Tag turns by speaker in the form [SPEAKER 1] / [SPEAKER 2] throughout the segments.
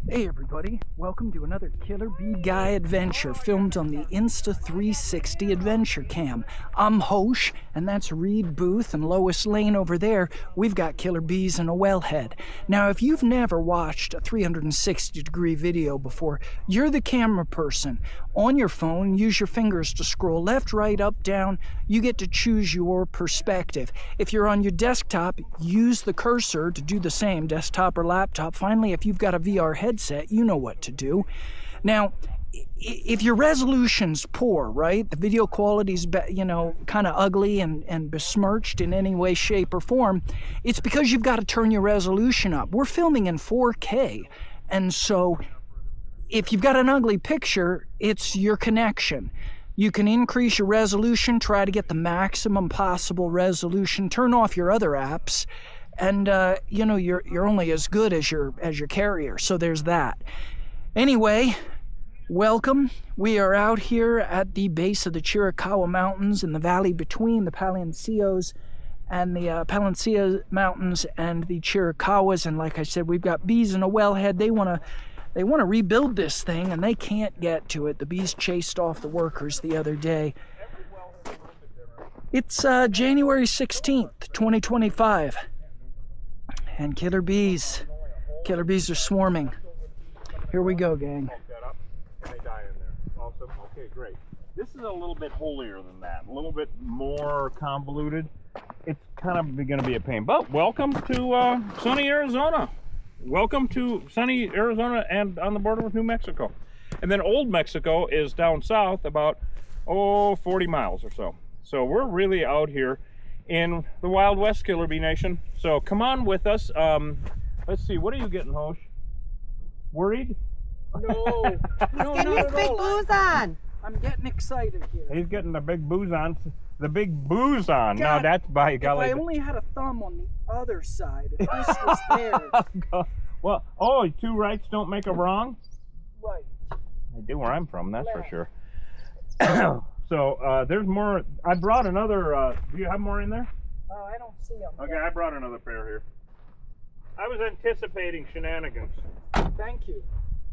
[SPEAKER 1] Hey everybody, welcome to another Killer Bee Guy adventure filmed on the Insta360 Adventure Cam. I'm Hosh, and that's Reed Booth and Lois Lane over there. We've got killer bees in a wellhead. Now, if you've never watched a 360-degree video before, you're the camera person. On your phone, use your fingers to scroll left, right, up, down. You get to choose your perspective. If you're on your desktop, use the cursor to do the same, desktop or laptop. Finally, if you've got a VR headset, you know what to do. Now, if your resolution's poor, right, the video quality's, kind of ugly and besmirched in any way, shape, or form, it's because you've got to turn your resolution up. We're filming in 4K, and so if you've got an ugly picture, it's your connection. You can increase your resolution, try to get the maximum possible resolution, turn off your other apps, and you're only as good as your carrier. So there's that. Anyway, welcome. We are out here at the base of the Chiricahua Mountains in the valley between the Palencios and the Palencia Mountains and the Chiricahuas. And like I said, we've got bees in a wellhead. They want to rebuild this thing, and they can't get to it. The bees chased off the workers the other day. It's January 16th, 2025. And killer bees are swarming. Here we go, gang.
[SPEAKER 2] And they die in there. Awesome. Okay, great. This is a little bit holier than that. A little bit more convoluted. It's kind of going to be a pain. But welcome to sunny Arizona. Welcome to sunny Arizona and on the border with New Mexico. And then Old Mexico is down south about, 40 miles or so. So we're really out here in the Wild West, Killer Bee Nation. So come on with us. Let's see, what are you getting, Hosh? Worried?
[SPEAKER 1] No,
[SPEAKER 3] Get his big booze on.
[SPEAKER 1] I'm getting excited here.
[SPEAKER 2] He's getting the big booze on. The big booze on.
[SPEAKER 1] God,
[SPEAKER 2] now that's by golly.
[SPEAKER 1] If I only had a thumb on the other side, if this was there.
[SPEAKER 2] Well, two rights don't make a wrong.
[SPEAKER 1] Right.
[SPEAKER 2] They do where I'm from, that's for sure. So there's more. I brought another. Do you have more in there?
[SPEAKER 1] Oh, I don't see them.
[SPEAKER 2] Okay, I brought another pair here. I was anticipating shenanigans.
[SPEAKER 1] Thank you.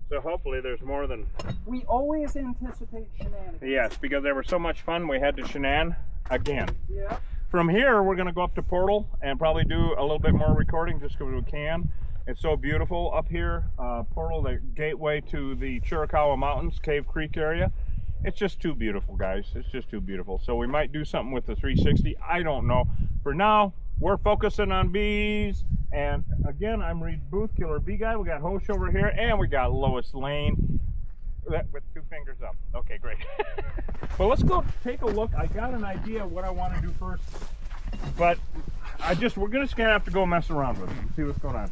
[SPEAKER 2] So hopefully there's more than...
[SPEAKER 1] We always anticipate shenanigans.
[SPEAKER 2] Yes, because they were so much fun, we had to shenan again.
[SPEAKER 1] Yeah.
[SPEAKER 2] From here, we're going to go up to Portal and probably do a little bit more recording just because we can. It's so beautiful up here. Portal, the gateway to the Chiricahua Mountains, Cave Creek area. It's just too beautiful, guys. It's just too beautiful. So we might do something with the 360. I don't know. For now, we're focusing on bees. And again, I'm Reed Booth, Killer Bee Guy. We got Hosh over here, and we got Lois Lane with two fingers up. Okay, great. Well, let's go take a look. I got an idea of what I want to do first, but we're just gonna have to go mess around with it and see what's going on.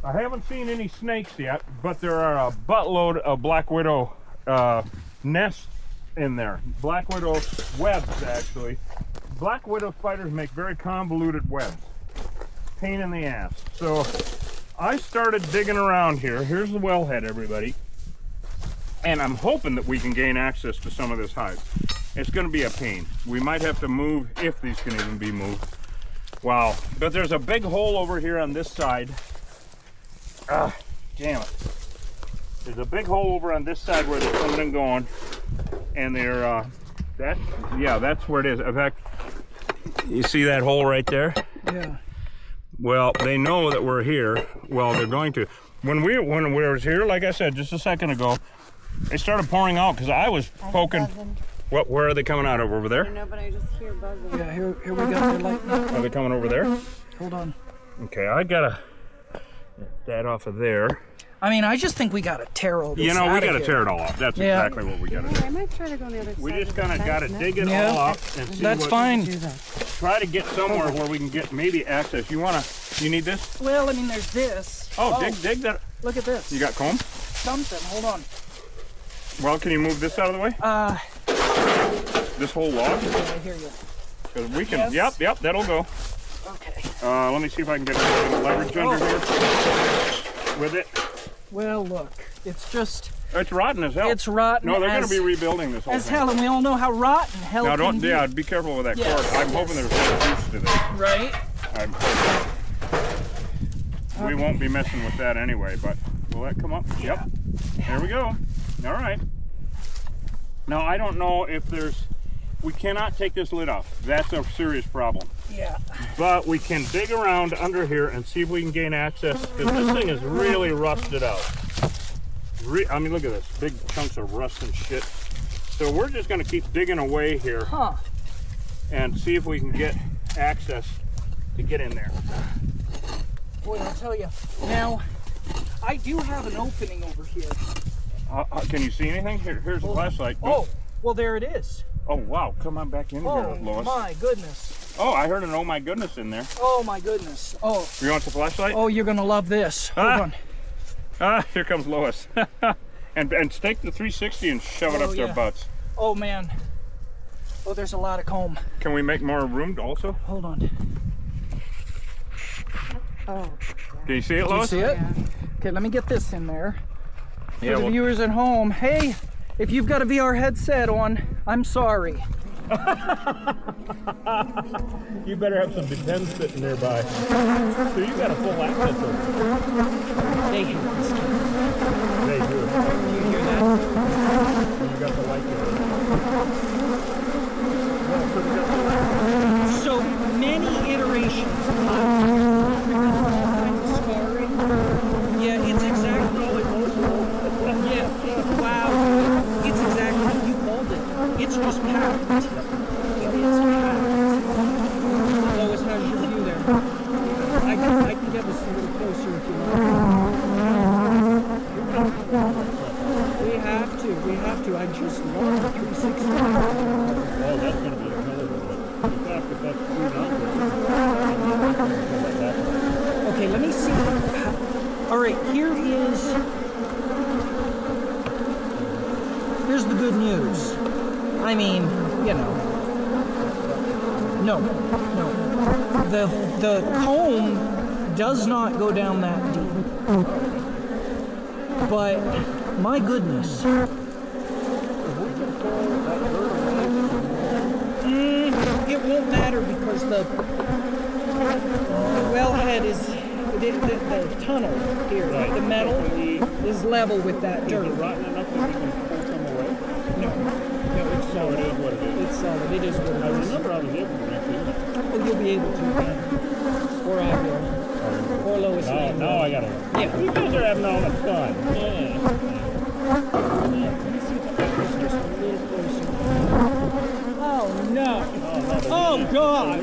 [SPEAKER 2] I haven't seen any snakes yet, but there are a buttload of black widow nests in there. Black widow webs, actually. Black widow spiders make very convoluted webs. Pain in the ass. So I started digging around here. Here's the wellhead, everybody. And I'm hoping that we can gain access to some of this hive. It's going to be a pain. We might have to move, if these can even be moved. Wow. But there's a big hole over here on this side. Ah, damn it. There's a big hole over on this side where they're coming and going. And they're, that's where it is. In fact, you see that hole right there?
[SPEAKER 1] Yeah.
[SPEAKER 2] Well, they know that we're here. Well, they're going to. When we was here, like I said just a second ago, they started pouring out because I was poking. What? Where are they coming out of? Over there?
[SPEAKER 3] I don't know, but I just hear buzzing.
[SPEAKER 1] Yeah, here we go. They're lightning.
[SPEAKER 2] Are they coming over there?
[SPEAKER 1] Hold on.
[SPEAKER 2] Okay, I gotta get that off of there.
[SPEAKER 1] I mean, I just think we gotta tear all this
[SPEAKER 2] we
[SPEAKER 1] out
[SPEAKER 2] gotta
[SPEAKER 1] of
[SPEAKER 2] tear
[SPEAKER 1] here.
[SPEAKER 2] it all off. That's exactly what we gotta do.
[SPEAKER 3] I might try to go on the other side.
[SPEAKER 2] We just kind of gotta dig it
[SPEAKER 1] Yeah.
[SPEAKER 2] all up and see
[SPEAKER 1] That's
[SPEAKER 2] what.
[SPEAKER 1] fine.
[SPEAKER 2] Try to get somewhere where we can get maybe access. You need this?
[SPEAKER 1] Well, I mean, there's this.
[SPEAKER 2] Oh, dig that.
[SPEAKER 1] Look at this.
[SPEAKER 2] You got comb?
[SPEAKER 1] Something. Hold on.
[SPEAKER 2] Well, can you move this out of the way? This whole log?
[SPEAKER 1] I hear you.
[SPEAKER 2] Because we can. Yes. Yep, that'll go.
[SPEAKER 1] Okay.
[SPEAKER 2] Let me see if I can get a little bit of leverage under here with it.
[SPEAKER 1] Well, look, it's just...
[SPEAKER 2] It's rotten as hell.
[SPEAKER 1] It's rotten.
[SPEAKER 2] No, they're going to be rebuilding this whole
[SPEAKER 1] as
[SPEAKER 2] thing.
[SPEAKER 1] hell, and we all know how rotten hell
[SPEAKER 2] Now,
[SPEAKER 1] can be.
[SPEAKER 2] be careful with that cord. I'm hoping there's no juice to this.
[SPEAKER 1] Right?
[SPEAKER 2] We won't be messing with that anyway, but Will that come up? Yep. There we go. All right. Now, I don't know if we cannot take this lid off. That's a serious problem.
[SPEAKER 1] Yeah.
[SPEAKER 2] But we can dig around under here and see if we can gain access, because this thing is really rusted out. I mean, look at this, big chunks of rust and shit. So we're just gonna keep digging away here and see if we can get access to get in there.
[SPEAKER 1] Boy, I'll tell you. Now, I do have an opening over here.
[SPEAKER 2] Can you see anything? Here's the flashlight.
[SPEAKER 1] Oh, well, there it is.
[SPEAKER 2] Oh, wow. Come on back in here, Lois.
[SPEAKER 1] Oh, my goodness.
[SPEAKER 2] Oh, I heard an oh my goodness in there.
[SPEAKER 1] Oh, my goodness. Oh.
[SPEAKER 2] You want the flashlight?
[SPEAKER 1] Oh, you're going to love this. Hold on.
[SPEAKER 2] Here comes Lois. and take the 360 and shove it up their butts.
[SPEAKER 1] Oh, man. Oh, there's a lot of comb.
[SPEAKER 2] Can we make more room also?
[SPEAKER 1] Hold on.
[SPEAKER 3] Oh.
[SPEAKER 2] Can you see it, Lois?
[SPEAKER 1] Do you see it? Okay, let me get this in there.
[SPEAKER 2] Yeah,
[SPEAKER 1] For the viewers at home, hey, if you've got a VR headset on, I'm sorry.
[SPEAKER 2] You better have some Depends sitting nearby. So you got a full access over there.
[SPEAKER 1] They hate this kid.
[SPEAKER 2] They do.
[SPEAKER 1] You hear that?
[SPEAKER 2] You got the light there.
[SPEAKER 1] So many iterations. Scarring. Yeah, it's exactly. Yeah. Wow. It's exactly. You called it. It's just packed. It's packed. Lois, how's your view there? I can get this a little closer if you want. We have to. I just love the 360.
[SPEAKER 2] Oh, that's going to be a hell of a one. In fact, if that's screwed out,
[SPEAKER 1] Okay, let me see. All right, here's the good news. I mean, you know, no. The comb does not go down that deep. But my goodness. It won't matter because the wellhead is the tunnel here. Right. The metal is level with that dirt.
[SPEAKER 2] Is it rotten enough that we can pull some away?
[SPEAKER 1] No, it's solid.
[SPEAKER 2] It is what it is.
[SPEAKER 1] It's solid. It is what it is.
[SPEAKER 2] I remember I was able to make it.
[SPEAKER 1] Oh, you'll be able to, man. Or I will. Or Lois.
[SPEAKER 2] Now I gotta.
[SPEAKER 1] Yeah.
[SPEAKER 2] You guys are having all the fun. Yeah.
[SPEAKER 1] Let me see if I can get just a little closer. Oh no! Oh God!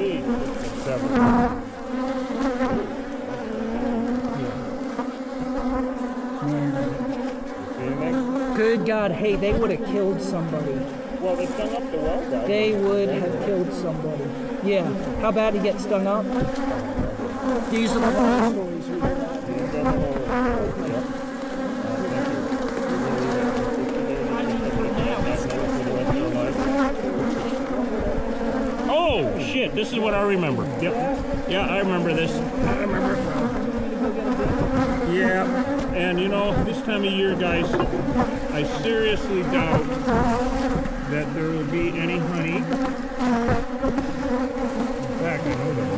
[SPEAKER 1] Good God, hey, they would have killed somebody.
[SPEAKER 2] Well, they stung up the well guy.
[SPEAKER 1] They would have killed somebody. Yeah. How bad he get stung up? These are the horror stories we hear about.
[SPEAKER 2] Oh, shit, this is what I remember. Yep. Yeah, I remember this. I remember. Yeah, and you know, this time of year, guys, I seriously doubt that there will be any honey. In fact, I know that.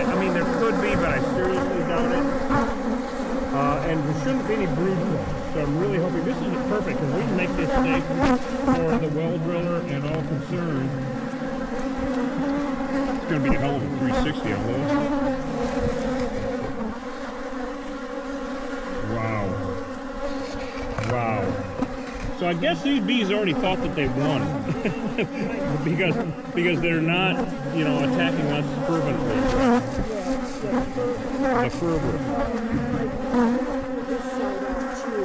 [SPEAKER 2] I mean, there could be, but I seriously doubt it. And there shouldn't be any brood form. So I'm really hoping this is perfect, because we can make this safe for the well driller and all concerned. It's going to be a hell of a 360 on those. Wow. So I guess these bees already thought that they won. because they're not, you know, attacking us fervently. The fervor.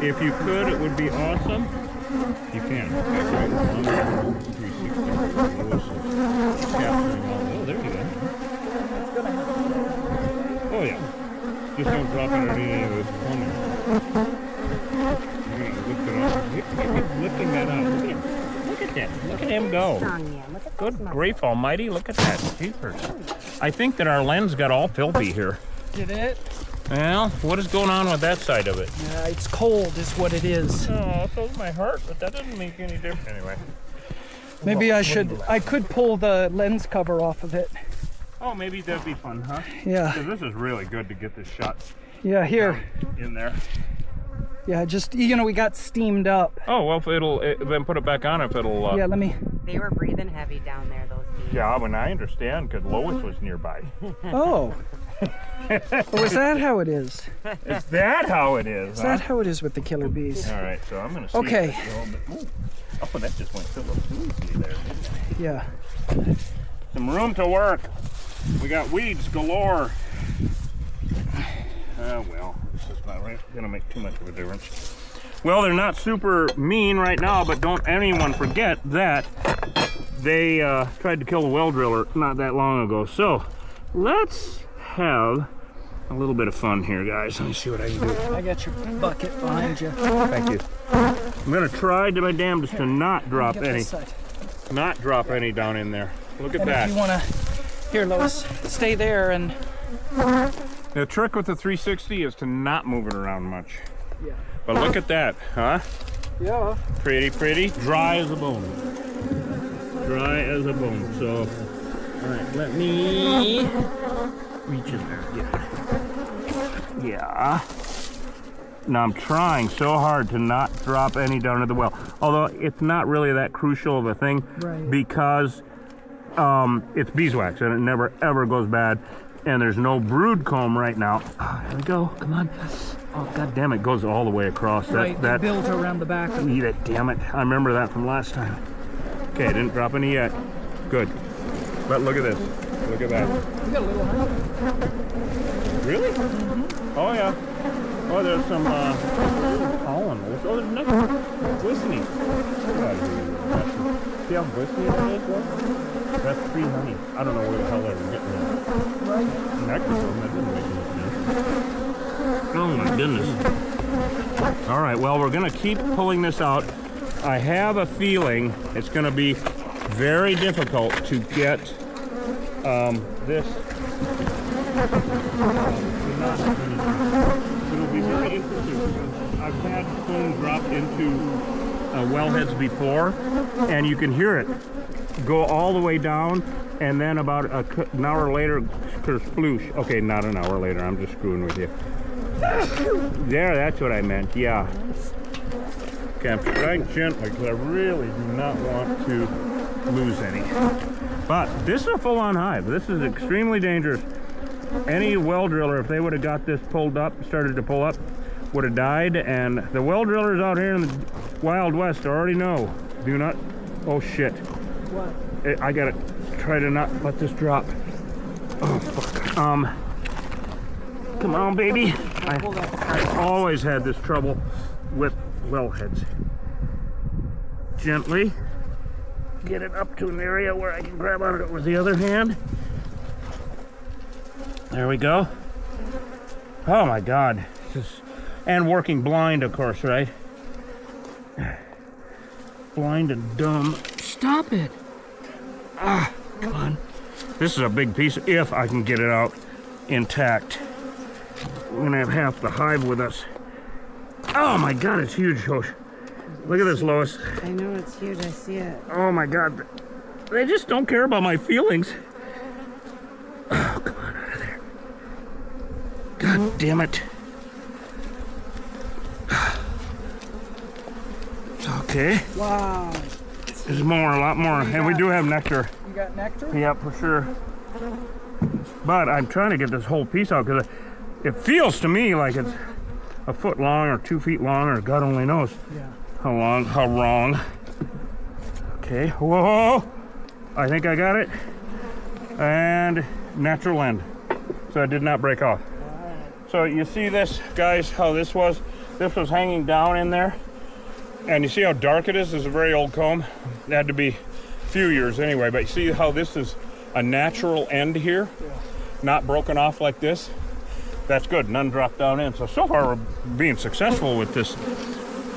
[SPEAKER 2] If you could, it would be awesome. You can. Oh, there you go. Oh, yeah. Just don't drop it on any of this plumbing. You're going to lift it up. Lifting that up. Look at that. Look at him go. Good grief almighty. Look at that. Jeepers. I think that our lens got all filthy here.
[SPEAKER 1] Did it?
[SPEAKER 2] Well, what is going on with that side of it?
[SPEAKER 1] It's cold is what it is.
[SPEAKER 2] Oh, so's my heart, but that doesn't make any difference anyway.
[SPEAKER 1] Maybe I could pull the lens cover off of it.
[SPEAKER 2] Oh, maybe that'd be fun, huh?
[SPEAKER 1] Yeah.
[SPEAKER 2] 'Cause this is really good to get this shot
[SPEAKER 1] Yeah, here.
[SPEAKER 2] in there.
[SPEAKER 1] Yeah, just, you know, we got steamed up.
[SPEAKER 2] Oh, well, if then put it back on if it'll...
[SPEAKER 1] Yeah, let me...
[SPEAKER 3] They were breathing heavy down there, those bees.
[SPEAKER 2] Yeah, when I understand, because Lois was nearby.
[SPEAKER 1] Oh. Oh, is that how it is?
[SPEAKER 2] Is that how it is,
[SPEAKER 1] Is that how it is with the killer bees?
[SPEAKER 2] All right, so I'm going to see.
[SPEAKER 1] Okay.
[SPEAKER 2] If it's a little bit... Oh, that just went so smoothly there, didn't it?
[SPEAKER 1] Yeah.
[SPEAKER 2] Some room to work. We got weeds galore. Well, this is not gonna make too much of a difference. Well, they're not super mean right now, but don't anyone forget that they tried to kill the well driller not that long ago. So let's have a little bit of fun here, guys. Let me see what I can do.
[SPEAKER 1] I got your bucket behind you.
[SPEAKER 2] Thank you. I'm gonna try to my damnedest to not drop
[SPEAKER 1] Get
[SPEAKER 2] any,
[SPEAKER 1] this side.
[SPEAKER 2] not drop any down in there. Look at
[SPEAKER 1] And
[SPEAKER 2] that.
[SPEAKER 1] if you want to... Here, Lois, stay there and...
[SPEAKER 2] The trick with the 360 is to not move it around much.
[SPEAKER 1] Yeah.
[SPEAKER 2] But look at that, huh?
[SPEAKER 1] Yeah.
[SPEAKER 2] Pretty, pretty. Dry as a bone. Dry as a bone. So, all right, let me reach in there. Yeah. Yeah. Now I'm trying so hard to not drop any down to the well. Although it's not really that crucial of a thing,
[SPEAKER 1] Right.
[SPEAKER 2] because it's beeswax and it never ever goes bad. And there's no brood comb right now. Oh, there we go. Come on. Oh, god damn it. Goes all the way across.
[SPEAKER 1] Right,
[SPEAKER 2] That
[SPEAKER 1] they built around the back of it.
[SPEAKER 2] Eat it, damn it. I remember that from last time. Okay, I didn't drop any yet. Good. But look at this. Look at that.
[SPEAKER 1] You got a little honey.
[SPEAKER 2] Really? Mm-hmm. Oh, yeah. Oh, there's some pollen. Oh, there's nectar. Glistening. See how glistening it is, though? That's free honey. I don't know where the hell they were getting that.
[SPEAKER 1] Right.
[SPEAKER 2] Nectar from that didn't make any sense. Oh my goodness. All right, well, we're gonna keep pulling this out. I have a feeling it's gonna be very difficult to get this. It'll be very interesting because I've had foam drop into wellheads before, and you can hear it go all the way down, and then about an hour later, sploosh. Okay, not an hour later. I'm just screwing with you. There, that's what I meant. Yeah. Okay, I'm trying gently because I really do not want to lose any. But this is a full-on hive. This is extremely dangerous. Any well driller, if they would have got this pulled up, started to pull up, would have died. And the well drillers out here in the Wild West already know. Do not. Oh shit.
[SPEAKER 1] What?
[SPEAKER 2] I gotta try to not let this drop. Oh fuck. Come on, baby. I always had this trouble with wellheads. Gently get it up to an area where I can grab on it with the other hand. There we go. Oh my God. And working blind, of course, right? Blind and dumb. Stop it. Ah, come on. This is a big piece, if I can get it out intact. We're gonna have half the hive with us. Oh my God, it's huge, Hosh. Look at this, Lois.
[SPEAKER 3] I know it's huge. I see it.
[SPEAKER 2] Oh my God. They just don't care about my feelings. Oh, come on out of there. God damn it. Okay.
[SPEAKER 1] Wow.
[SPEAKER 2] There's more, a lot more. And we do have nectar.
[SPEAKER 1] You got nectar?
[SPEAKER 2] Yep, for sure. But I'm trying to get this whole piece out because it feels to me like it's a foot long or 2 feet long, or God only knows
[SPEAKER 1] Yeah.
[SPEAKER 2] how long, how wrong. Okay, whoa, I think I got it. And natural end. So it did not break off. So you see this, guys, how this was hanging down in there. And you see how dark it is? This is a very old comb. It had to be a few years anyway, but you see how this is a natural end here?
[SPEAKER 1] Yeah.
[SPEAKER 2] Not broken off like this. That's good, none dropped down in. So far we're being successful with this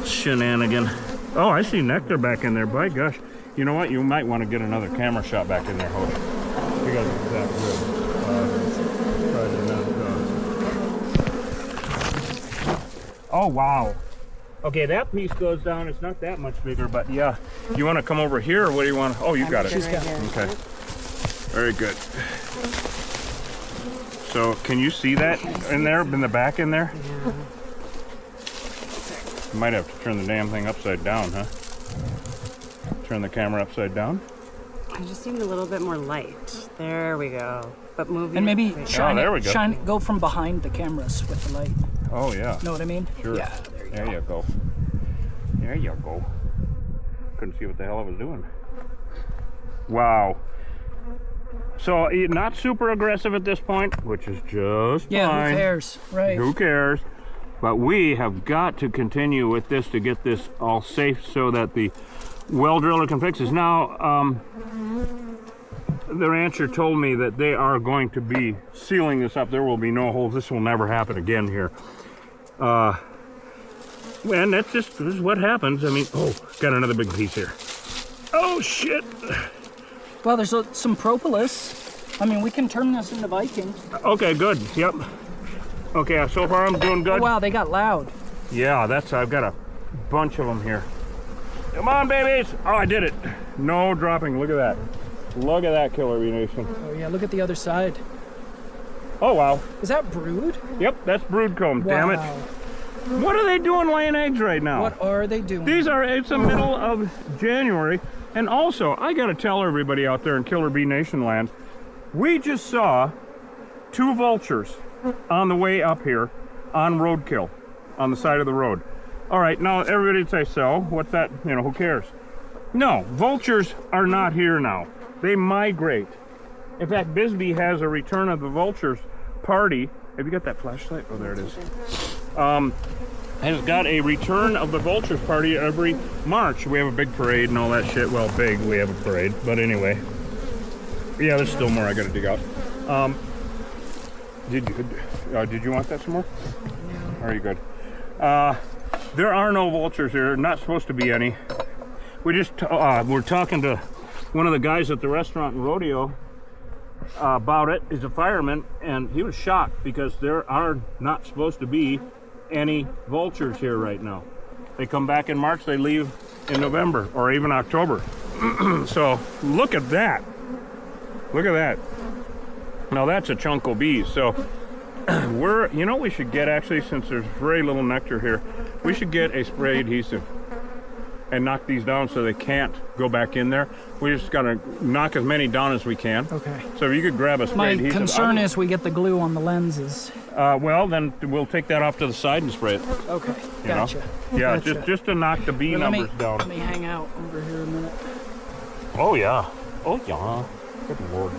[SPEAKER 2] shenanigan. Oh, I see nectar back in there, by gosh. You know what, you might want to get another camera shot back in there, Hosh. Because it's that good. Oh, wow. Okay, that piece goes down. It's not that much bigger, but yeah. You want to come over here, or what do you want? Oh, you got it.
[SPEAKER 3] She's got it.
[SPEAKER 2] Okay. Very good. So, can you see that in there, in the back in there?
[SPEAKER 3] Yeah.
[SPEAKER 2] Might have to turn the damn thing upside down, huh? Turn the camera upside down.
[SPEAKER 3] I just need a little bit more light. There we go. But moving.
[SPEAKER 1] And maybe
[SPEAKER 3] wait.
[SPEAKER 1] shine
[SPEAKER 2] there we
[SPEAKER 1] it,
[SPEAKER 2] go.
[SPEAKER 1] go from behind the cameras with the light.
[SPEAKER 2] Oh, yeah.
[SPEAKER 1] Know what I mean?
[SPEAKER 2] Sure.
[SPEAKER 1] Yeah, there you
[SPEAKER 2] There
[SPEAKER 1] go.
[SPEAKER 2] you go. There you go. Couldn't see what the hell I was doing. Wow. So, not super aggressive at this point, which is just
[SPEAKER 1] Yeah,
[SPEAKER 2] fine.
[SPEAKER 1] who cares? Right.
[SPEAKER 2] Who cares? But we have got to continue with this to get this all safe so that the well driller can fix this. Now, the rancher told me that they are going to be sealing this up. There will be no holes. This will never happen again here. And that's just this is what happens. I mean, oh, got another big piece here. Oh, shit.
[SPEAKER 1] Well, there's some propolis. I mean, we can turn this into Viking.
[SPEAKER 2] Okay, good. Yep. Okay, so far I'm doing good.
[SPEAKER 1] Oh, wow, they got loud.
[SPEAKER 2] Yeah, I've got a bunch of them here. Come on, babies. Oh, I did it. No dropping. Look at that. Look at that, Killer Bee Nation.
[SPEAKER 1] Oh, yeah, look at the other side.
[SPEAKER 2] Oh, wow.
[SPEAKER 1] Is that brood?
[SPEAKER 2] Yep, that's brood comb. Damn it.
[SPEAKER 1] Wow.
[SPEAKER 2] What are they doing laying eggs right now?
[SPEAKER 1] What are they doing?
[SPEAKER 2] It's the middle of January. And also, I got to tell everybody out there in Killer Bee Nation land, we just saw 2 vultures on the way up here on roadkill, on the side of the road. All right, now everybody would say, so, what's that? You know, who cares? No, vultures are not here now. They migrate. In fact, Bisbee has a return of the vultures party. Have you got that flashlight? Oh, there it is. Has got a return of the vultures party every March. We have a big parade and all that shit. Well, big, we have a parade. But anyway. Yeah, there's still more I gotta dig out. Did you want that some more? No. Are you good? There are no vultures here. Not supposed to be any. We just we're talking to one of the guys at the restaurant in Rodeo about it. He's a fireman, and he was shocked because there are not supposed to be any vultures here right now. They come back in March, they leave in November or even October. So look at that. Look at that. Now that's a chunk of bees. So you know what we should get, actually, since there's very little nectar here, we should get a spray adhesive and knock these down so they can't go back in there. We just gotta knock as many down as we can.
[SPEAKER 1] Okay.
[SPEAKER 2] So if you could grab a spray
[SPEAKER 1] My
[SPEAKER 2] adhesive.
[SPEAKER 1] concern is we get the glue on the lenses.
[SPEAKER 2] Well, then we'll take that off to the side and spray it.
[SPEAKER 1] Okay,
[SPEAKER 2] You know?
[SPEAKER 1] gotcha.
[SPEAKER 2] Yeah,
[SPEAKER 1] Gotcha.
[SPEAKER 2] just to knock the bee
[SPEAKER 1] Well,
[SPEAKER 2] numbers down.
[SPEAKER 1] Let me hang out over here a minute.
[SPEAKER 2] Oh yeah. Oh yeah. Good Lord.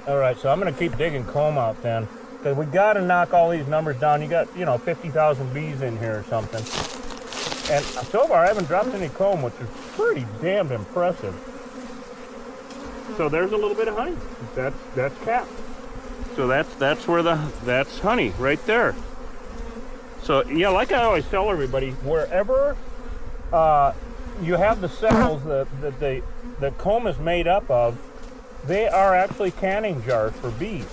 [SPEAKER 2] All right, so I'm gonna keep digging comb out then, because we gotta knock all these numbers down. You got, 50,000 bees in here or something. And so far I haven't dropped any comb, which is pretty damned impressive. So there's a little bit of honey. That's capped. So that's where that's honey right there. So yeah, like I always tell everybody, wherever you have the cells that the comb is made up of, they are actually canning jars for bees,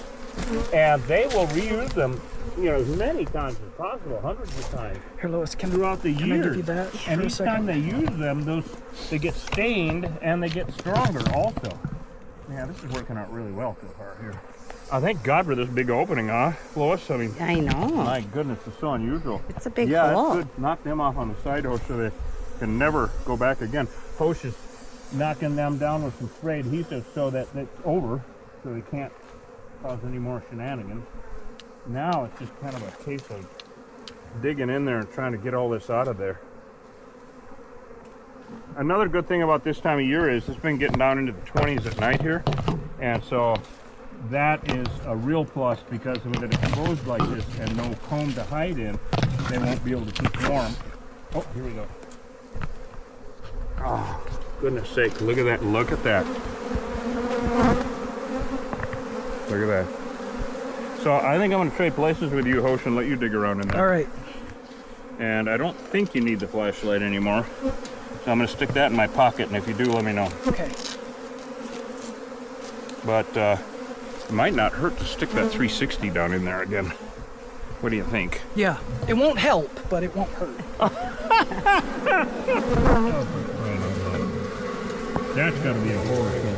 [SPEAKER 2] and they will reuse them, as many times as possible, hundreds of times.
[SPEAKER 1] Here, Lois,
[SPEAKER 2] throughout the
[SPEAKER 1] can
[SPEAKER 2] years.
[SPEAKER 1] I give you that
[SPEAKER 2] And
[SPEAKER 1] for a
[SPEAKER 2] each time
[SPEAKER 1] second?
[SPEAKER 2] they use them, they get stained and they get stronger also. Yeah, this is working out really well so far here. I thank God for this big opening, huh, Lois? I mean,
[SPEAKER 3] I know.
[SPEAKER 2] my goodness, it's so unusual.
[SPEAKER 3] It's a big
[SPEAKER 2] Yeah,
[SPEAKER 3] hole.
[SPEAKER 2] it's good. Knock them off on the side hose so they can never go back again. Hosh is knocking them down with some spray adhesive so that it's over, so they can't cause any more shenanigans. Now it's just kind of a case of digging in there and trying to get all this out of there. Another good thing about this time of year is it's been getting down into the 20s at night here, and so that is a real plus, because with it exposed like this and no comb to hide in, they won't be able to keep warm. Oh, here we go. Oh, goodness sake, look at that, look at that. Look at that. So I think I'm going to trade places with you, Hosh, and let you dig around in there.
[SPEAKER 1] All right.
[SPEAKER 2] And I don't think you need the flashlight anymore. So I'm going to stick that in my pocket, and if you do, let me know.
[SPEAKER 1] Okay.
[SPEAKER 2] But it might not hurt to stick that 360 down in there again. What do you think?
[SPEAKER 1] Yeah, it won't help, but it won't hurt.
[SPEAKER 2] That's got to be a horror show.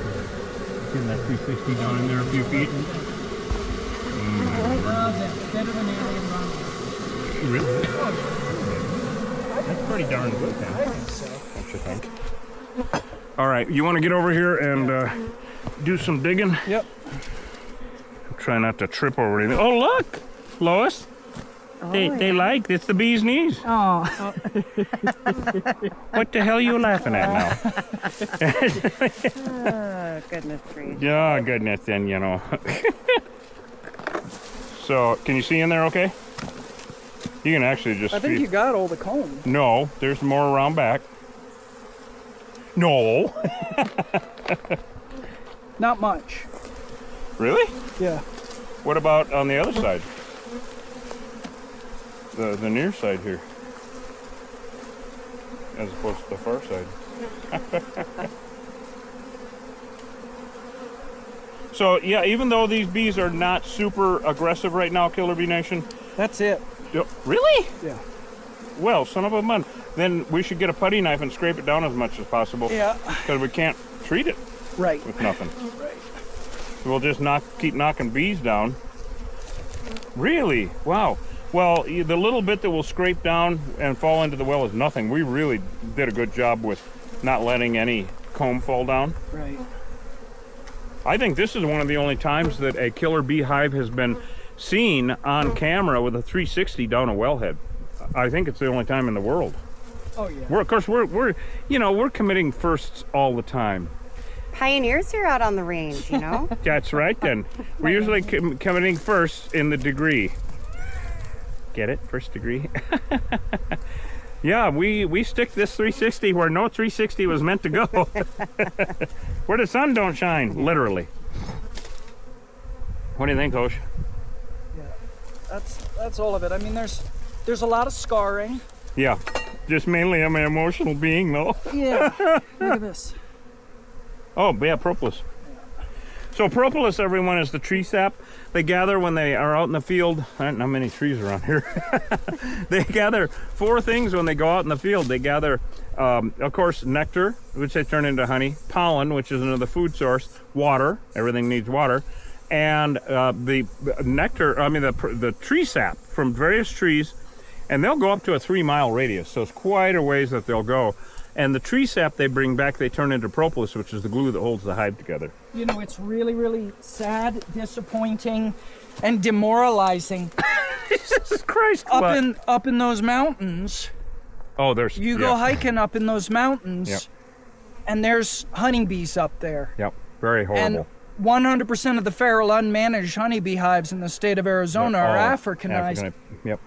[SPEAKER 2] Getting that 360 down in there a few feet.
[SPEAKER 1] Better than alien rumble.
[SPEAKER 2] Really? That's pretty darn good, then.
[SPEAKER 1] I think so.
[SPEAKER 2] Don't you think? All right, you want to get over here and do some digging?
[SPEAKER 1] Yep.
[SPEAKER 2] Try not to trip over anything. Oh, look, Lois. They like it's the bee's knees.
[SPEAKER 1] Oh.
[SPEAKER 2] What the hell are you laughing at now?
[SPEAKER 3] Oh, goodness gracious.
[SPEAKER 2] Oh, goodness, then, you know. So, can you see in there okay? You can actually just
[SPEAKER 1] I think you got all the comb.
[SPEAKER 2] No, there's more around back. No.
[SPEAKER 1] Not much.
[SPEAKER 2] Really?
[SPEAKER 1] Yeah.
[SPEAKER 2] What about on the other side? The near side here. As opposed to the far side. So, yeah, even though these bees are not super aggressive right now, Killer Bee Nation.
[SPEAKER 1] That's it.
[SPEAKER 2] Really?
[SPEAKER 1] Yeah.
[SPEAKER 2] Well, son of a mun. Then we should get a putty knife and scrape it down as much as possible.
[SPEAKER 1] Yeah.
[SPEAKER 2] Because we can't treat it
[SPEAKER 1] Right.
[SPEAKER 2] with nothing.
[SPEAKER 1] Right.
[SPEAKER 2] We'll just keep knocking bees down. Really? Wow. Well, the little bit that will scrape down and fall into the well is nothing. We really did a good job with not letting any comb fall down.
[SPEAKER 1] Right.
[SPEAKER 2] I think this is one of the only times that a killer bee hive has been seen on camera with a 360 down a wellhead. I think it's the only time in the world.
[SPEAKER 1] Oh yeah.
[SPEAKER 2] We're committing firsts all the time.
[SPEAKER 3] Pioneers here out on the range, you know?
[SPEAKER 2] That's right then. We're usually committing firsts in the degree. Get it? First degree? Yeah, we stick this 360 where no 360 was meant to go. Where the sun don't shine, literally. What do you think, Hosh?
[SPEAKER 1] Yeah. That's all of it. I mean, there's a lot of scarring.
[SPEAKER 2] Yeah, just mainly I'm an emotional being, though.
[SPEAKER 1] Yeah. Look at this.
[SPEAKER 2] Oh, yeah, propolis. So propolis, everyone, is the tree sap. They gather when they are out in the field. There aren't many trees around here. They gather 4 things when they go out in the field. They gather, of course, nectar, which they turn into honey, pollen, which is another food source, water, everything needs water, and the nectar, the tree sap from various trees, and they'll go up to a 3-mile radius, so it's quite a ways that they'll go. And the tree sap they bring back, they turn into propolis, which is the glue that holds the hive together.
[SPEAKER 1] You know, it's really, really sad, disappointing, and demoralizing.
[SPEAKER 2] Jesus Christ!
[SPEAKER 1] Up in those mountains.
[SPEAKER 2] Oh, there's...
[SPEAKER 1] You go hiking up in those mountains,
[SPEAKER 2] Yep.
[SPEAKER 1] and there's honeybees up there.
[SPEAKER 2] Yep, very horrible.
[SPEAKER 1] And 100% of the feral unmanaged honeybee hives in the state of Arizona are Africanized.
[SPEAKER 2] Yep.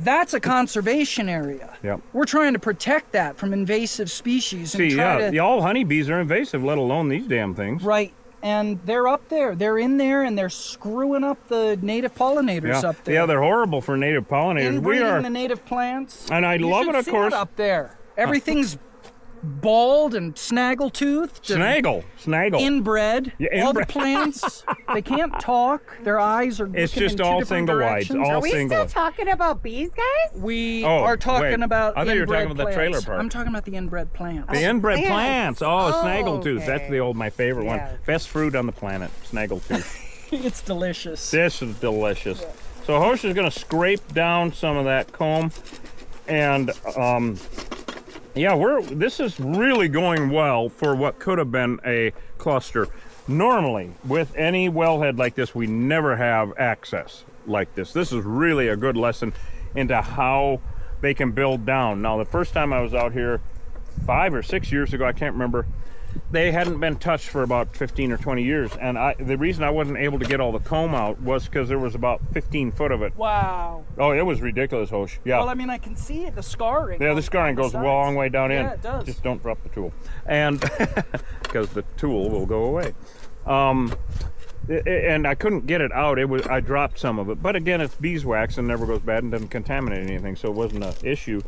[SPEAKER 1] That's a conservation area.
[SPEAKER 2] Yep.
[SPEAKER 1] We're trying to protect that from invasive species. And
[SPEAKER 2] all honeybees are invasive, let alone these damn things.
[SPEAKER 1] Right. And they're up there. They're in there, and they're screwing up the native pollinators up there.
[SPEAKER 2] Yeah, they're horrible for native pollinators.
[SPEAKER 1] Inbreeding the native plants.
[SPEAKER 2] And I love it, of course.
[SPEAKER 1] Up there. Everything's bald and snaggle-toothed.
[SPEAKER 2] Snaggle.
[SPEAKER 1] Inbred.
[SPEAKER 2] Yeah,
[SPEAKER 1] all the plants, they can't talk. Their eyes are
[SPEAKER 2] It's
[SPEAKER 1] looking
[SPEAKER 2] just
[SPEAKER 1] in two
[SPEAKER 2] all
[SPEAKER 1] different
[SPEAKER 2] single wides.
[SPEAKER 1] directions.
[SPEAKER 3] Are we still talking about bees, guys?
[SPEAKER 1] We are talking about
[SPEAKER 2] I thought you were talking
[SPEAKER 1] inbred
[SPEAKER 2] about the
[SPEAKER 1] plants.
[SPEAKER 2] trailer park.
[SPEAKER 1] I'm talking about the inbred plants.
[SPEAKER 2] The inbred plants. Oh,
[SPEAKER 3] Oh,
[SPEAKER 2] snaggletooth.
[SPEAKER 3] okay.
[SPEAKER 2] That's my favorite one.
[SPEAKER 3] Yeah.
[SPEAKER 2] Best fruit on the planet, snaggletooth.
[SPEAKER 1] It's delicious.
[SPEAKER 2] This is delicious. Yeah. So Hosh is going to scrape down some of that comb, and yeah, this is really going well for what could have been a cluster. Normally, with any wellhead like this, we never have access like this. This is really a good lesson into how they can build down. Now, the first time I was out here 5 or 6 years ago, I can't remember, they hadn't been touched for about 15 or 20 years. And the reason I wasn't able to get all the comb out was because there was about 15 foot of it.
[SPEAKER 1] Wow.
[SPEAKER 2] Oh, it was ridiculous, Hosh. Yeah.
[SPEAKER 1] Well, I mean, I can see it, the scarring.
[SPEAKER 2] Yeah, the scarring goes a long way down in.
[SPEAKER 1] Yeah, it does.
[SPEAKER 2] Just don't drop the tool. And because the tool will go away. And I couldn't get it out. I dropped some of it. But again, it's beeswax and never goes bad and doesn't contaminate anything, so it wasn't an issue.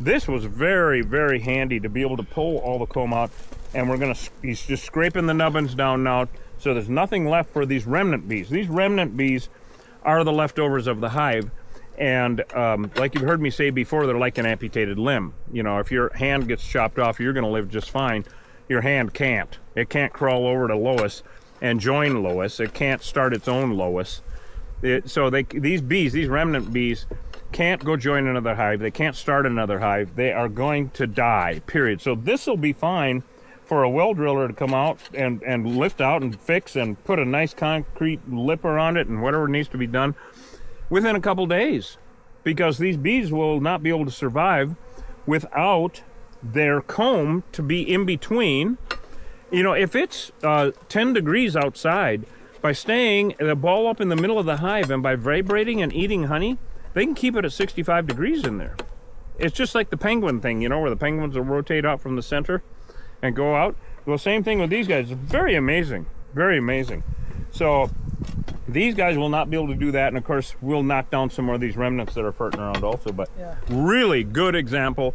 [SPEAKER 2] This was very, very handy to be able to pull all the comb out, and he's just scraping the nubbins down now, so there's nothing left for these remnant bees. These remnant bees are the leftovers of the hive, and like you've heard me say before, they're like an amputated limb. You know, if your hand gets chopped off, you're going to live just fine. your hand can't. It can't crawl over to Lois and join Lois. It can't start its own Lois. These bees, these remnant bees, can't go join another hive. They can't start another hive. They are going to die, period. So this will be fine for a well driller to come out and lift out and fix and put a nice concrete lip around it and whatever needs to be done within a couple days, because these bees will not be able to survive without their comb to be in between. You know, if it's 10 degrees outside, by staying the ball up in the middle of the hive and by vibrating and eating honey, they can keep it at 65 degrees in there. It's just like the penguin thing, you know, where the penguins will rotate out from the center and go out. Well, same thing with these guys. It's very amazing, very amazing. So these guys will not be able to do that, and of course we'll knock down some more of these remnants that are farting around also, but really good example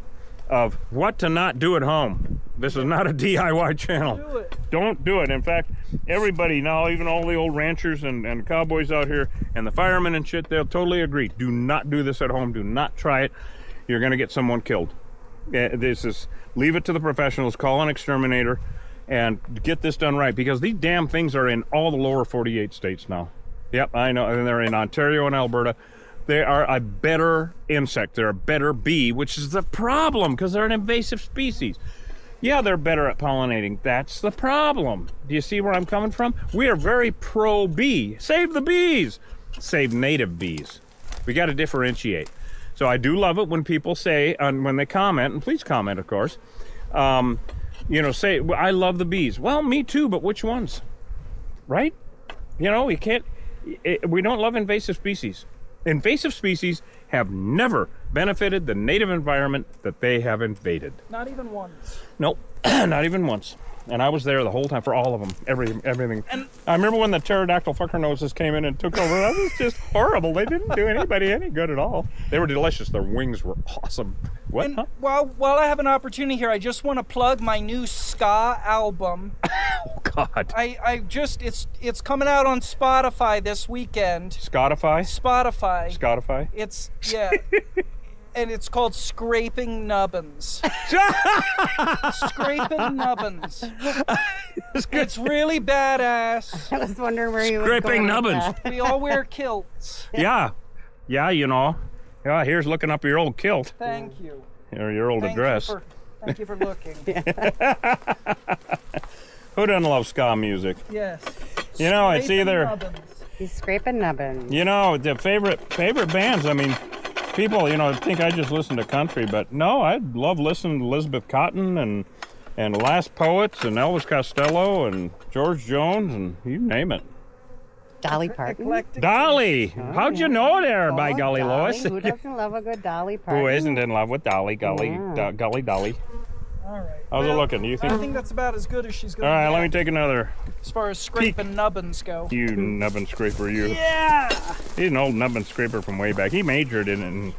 [SPEAKER 2] of what to not do at home. This is not a DIY channel. Don't do it. In fact, everybody now, even all the old ranchers and cowboys out here and the firemen and shit, they'll totally agree. Do not do this at home. Do not try it. You're gonna get someone killed. Leave it to the professionals. Call an exterminator and get this done right, because these damn things are in all the lower 48 states now. Yep, I know, and they're in Ontario and Alberta. They are a better insect. They're a better bee, which is the problem, because they're an invasive species. Yeah, they're better at pollinating. That's the problem. Do you see where I'm coming from? We are very pro-bee. Save the bees. Save native bees. We got to differentiate. So I do love it when people say, when they comment, and please comment, of course, you know, say, well, I love the bees. Well, me too, but which ones? Right? You know, we don't love invasive species. Invasive species have never benefited the native environment that they have invaded.
[SPEAKER 1] Not even once.
[SPEAKER 2] Nope, not even once. And I was there the whole time for all of them, everything. And I remember when the pterodactyl fucker noses came in and took over. That was just horrible. They didn't do anybody any good at all. They were delicious. Their wings were awesome. What?
[SPEAKER 1] And while I have an opportunity here, I just want to plug my new ska album.
[SPEAKER 2] Oh God.
[SPEAKER 1] It's coming out on Spotify this weekend.
[SPEAKER 2] Spotify?
[SPEAKER 1] Spotify. It's and it's called Scrubbin Nubbins. Scrubbin Nubbins. It's really badass.
[SPEAKER 3] I was wondering where you were going.
[SPEAKER 2] Scrubbin Nubbins.
[SPEAKER 1] We all wear kilts.
[SPEAKER 2] Yeah, you know. Yeah, here's looking up your old kilt.
[SPEAKER 1] Thank you.
[SPEAKER 2] Or your old address.
[SPEAKER 1] Thank you for looking.
[SPEAKER 2] Who doesn't love ska music?
[SPEAKER 1] Yes.
[SPEAKER 2] You know, it's either...
[SPEAKER 3] Nubbins. He's scraping nubbins.
[SPEAKER 2] You know, the favorite bands, I mean, people, you know, think I just listen to country, but no, I love listening to Elizabeth Cotton and Last Poets and Elvis Costello and George Jones and you name it.
[SPEAKER 3] Dolly Parton.
[SPEAKER 2] Dolly! How'd you know there, by golly,
[SPEAKER 3] Dolly.
[SPEAKER 2] Lois?
[SPEAKER 3] Who doesn't love a good Dolly Parton?
[SPEAKER 2] Who isn't in love with Dolly? Golly,
[SPEAKER 3] Yeah.
[SPEAKER 2] golly, Dolly.
[SPEAKER 1] All right.
[SPEAKER 2] How's it looking? Do you think?
[SPEAKER 1] I think that's about as good as she's going
[SPEAKER 2] All
[SPEAKER 1] to
[SPEAKER 2] right,
[SPEAKER 1] get.
[SPEAKER 2] let me take another.
[SPEAKER 1] As far as scraping nubbins go.
[SPEAKER 2] You nubbin scraper, you.
[SPEAKER 1] Yeah!
[SPEAKER 2] He's an old nubbin scraper from way back. He majored in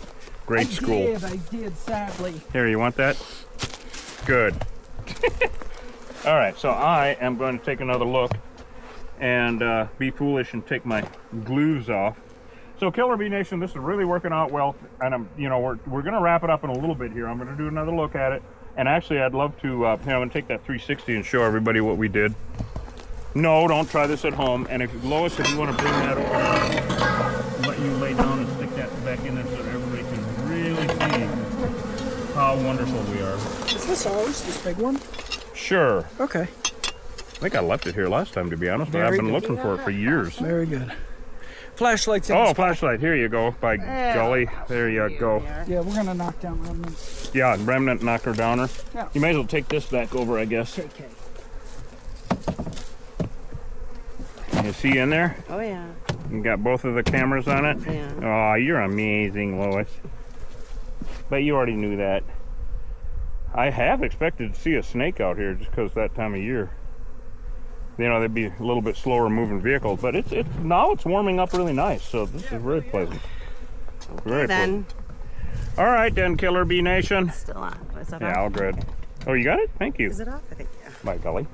[SPEAKER 2] grade school.
[SPEAKER 1] I did, sadly.
[SPEAKER 2] Here, you want that? Good. All right, so I am going to take another look and be foolish and take my glues off. So Killer Bee Nation, this is really working out well, and we're going to wrap it up in a little bit here. I'm going to do another look at it, and actually I'd love to, I'm going to take that 360 and show everybody what we did. No, don't try this at home. And if Lois, if you want to bring that over, let you lay down and stick that back in there so that everybody can really see how wonderful we are.
[SPEAKER 1] Is this ours, this big one?
[SPEAKER 2] Sure.
[SPEAKER 1] Okay.
[SPEAKER 2] I think I left it here last time, to be honest, but I've been looking for it for years.
[SPEAKER 1] Very good. Flashlights in
[SPEAKER 2] Oh, flashlight. Here you go. By golly. There you go.
[SPEAKER 1] Yeah, we're going to knock down remnants.
[SPEAKER 2] Yeah, remnant knocker downer.
[SPEAKER 1] Yeah.
[SPEAKER 2] You may as well take this back over, I guess.
[SPEAKER 1] Okay.
[SPEAKER 2] You see in there?
[SPEAKER 3] Oh, yeah.
[SPEAKER 2] You got both of the cameras on it?
[SPEAKER 3] Yeah.
[SPEAKER 2] Oh, you're amazing, Lois. But you already knew that. I have expected to see a snake out here just because that time of year. You know, they'd be a little bit slower moving vehicles, but now it's warming up really nice, so this is very pleasant. Very
[SPEAKER 3] Then.
[SPEAKER 2] pleasant. All right then, Killer Bee Nation.
[SPEAKER 3] Still on. Is that
[SPEAKER 2] Yeah,
[SPEAKER 3] off?
[SPEAKER 2] all good. Oh, you got it? Thank you.
[SPEAKER 3] Is it off? I think, yeah.
[SPEAKER 2] By golly.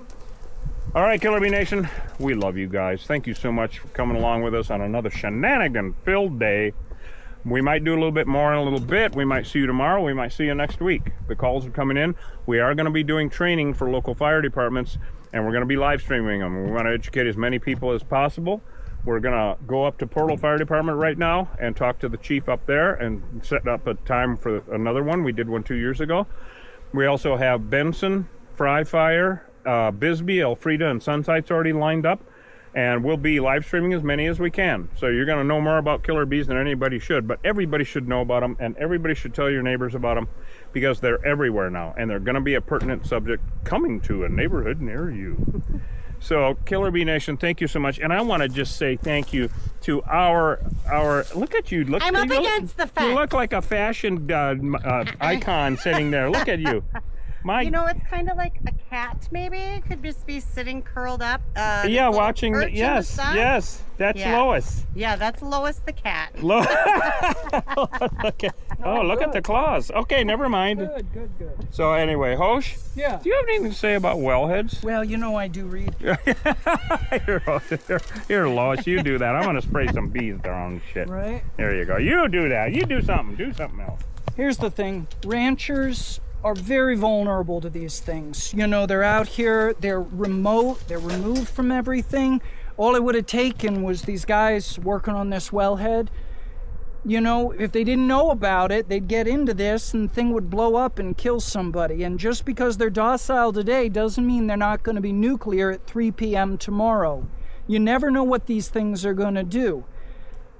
[SPEAKER 2] All right, Killer Bee Nation, we love you guys. Thank you so much for coming along with us on another shenanigan-filled day We might do a little bit more in a little bit. We might see you tomorrow. We might see you next week. The calls are coming in. We are going to be doing training for local fire departments, and we're going to be live streaming them. We want to educate as many people as possible. We're going to go up to Portal Fire Department right now and talk to the chief up there and set up a time for another one. We did one 2 years ago. We also have Benson, Fry Fire, Bisbee, Elfrida, and Sunsight's already lined up. And we'll be live streaming as many as we can. So you're going to know more about killer bees than anybody should, but everybody should know about them, and everybody should tell your neighbors about them, because they're everywhere now, and they're going to be a pertinent subject coming to a neighborhood near you. So Killer Bee Nation, thank you so much. And I want to just say thank you to our look at you.
[SPEAKER 3] I'm up against the fence.
[SPEAKER 2] You look like a fashion icon sitting there. Look at you.
[SPEAKER 3] You know, it's kind of like a cat, maybe. It could just be sitting curled up.
[SPEAKER 2] Yeah, watching. Yes, that's Lois.
[SPEAKER 3] Yeah, that's Lois the cat.
[SPEAKER 2] Look at the claws. Okay, never mind.
[SPEAKER 1] Good.
[SPEAKER 2] So anyway, Hosh,
[SPEAKER 1] Yeah.
[SPEAKER 2] do you have anything to say about wellheads?
[SPEAKER 1] Well, you know I do read.
[SPEAKER 2] Here, Lois, you do that. I'm going to spray some bees down and shit.
[SPEAKER 1] Right.
[SPEAKER 2] There you go. You do that. You do something. Do something else.
[SPEAKER 1] Here's the thing. Ranchers are very vulnerable to these things. You know, they're out here, they're remote, they're removed from everything. All it would have taken was these guys working on this wellhead. You know, if they didn't know about it, they'd get into this and the thing would blow up and kill somebody. And just because they're docile today doesn't mean they're not going to be nuclear at 3 p.m. tomorrow. You never know what these things are going to do.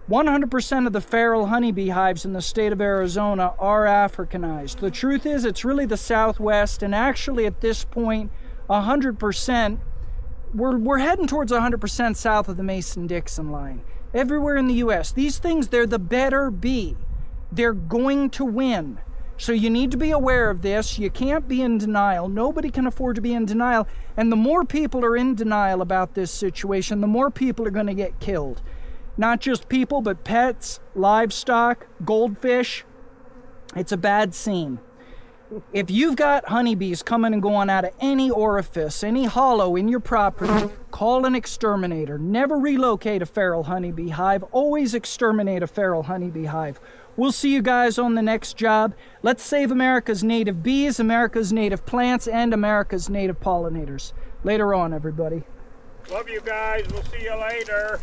[SPEAKER 1] 100% of the feral honeybee hives in the state of Arizona are Africanized. The truth is, it's really the Southwest, and actually at this point, 100%, we're heading towards 100% south of the Mason-Dixon line. Everywhere in the U.S., these things, they're the better bee. They're going to win. So you need to be aware of this. You can't be in denial. Nobody can afford to be in denial. And the more people are in denial about this situation, the more people are going to get killed. Not just people, but pets, livestock, goldfish. It's a bad scene. If you've got honeybees coming and going out of any orifice, any hollow in your property, call an exterminator. Never relocate a feral honeybee hive. Always exterminate a feral honeybee hive. We'll see you guys on the next job. Let's save America's native bees, America's native plants, and America's native pollinators. Later on, everybody.
[SPEAKER 2] Love you guys. We'll see you later.